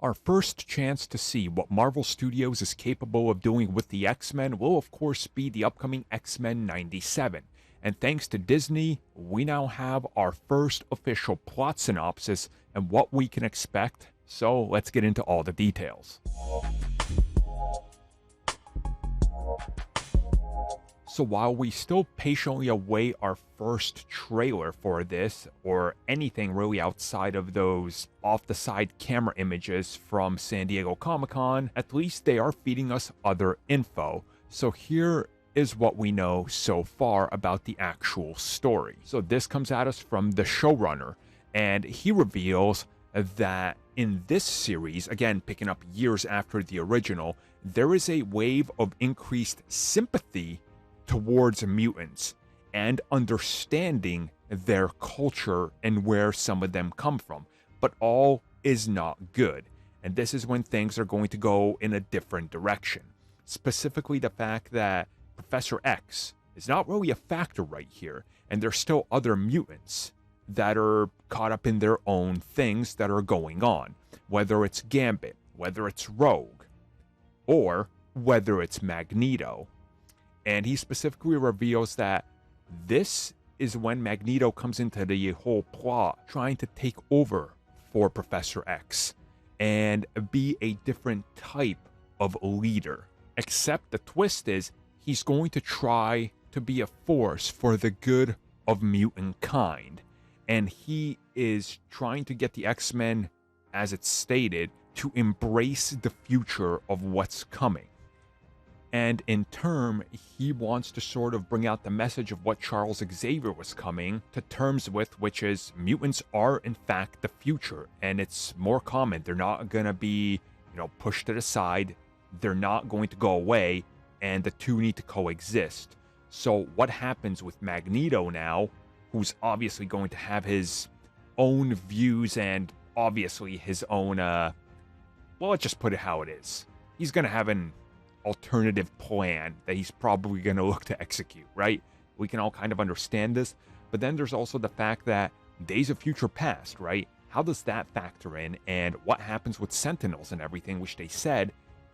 Our first chance to see what Marvel Studios is capable of doing with the X-Men will of course be the upcoming X-Men 97. And thanks to Disney, we now have our first official plot synopsis and what we can expect. So let's get into all the details. So while we still patiently await our first trailer for this, or anything really outside of those off-the-side camera images from San Diego Comic-Con, at least they are feeding us other info. So here is what we know so far about the actual story. So this comes at us from the showrunner, and he reveals that in this series, again picking up years after the original, there is a wave of increased sympathy towards mutants and understanding their culture and where some of them come from. But all is not good. And this is when things are going to go in a different direction. Specifically the fact that Professor X is not really a factor right here, and there's still other mutants that are caught up in their own things that are going on. Whether it's Gambit, whether it's Rogue, or whether it's Magneto. And he specifically reveals that this is when Magneto comes into the whole plot, trying to take over for Professor X and be a different type of leader. Except the twist is he's going to try to be a force for the good of mutant kind. And he is trying to get the X-Men, as it's stated, to embrace the future of what's coming. And in turn, he wants to sort of bring out the message of what Charles Xavier was coming to terms with, which is mutants are in fact the future, and it's more common. They're not going to be, pushed to the side. They're not going to go away, and the two need to coexist. So what happens with Magneto now, who's obviously going to have his own views and obviously his own, let's just put it how it is. He's going to have an alternative plan that he's probably going to look to execute, right? We can all kind of understand this, but then there's also the fact that Days of Future Past, right? How does that factor in, and what happens with Sentinels and everything, which they said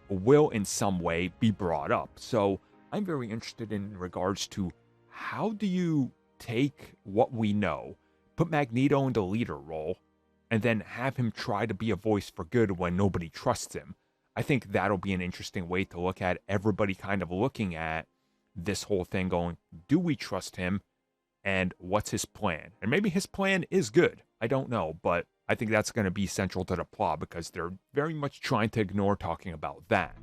will in some way be brought up. So I'm very interested in regards to how do you take what we know, put Magneto in the leader role, and then have him try to be a voice for good when nobody trusts him. I think that'll be an interesting way to look at everybody kind of looking at this whole thing going, do we trust him? And what's his plan? And maybe his plan is good. I don't know, but I think that's going to be central to the plot because they're very much trying to ignore talking about that.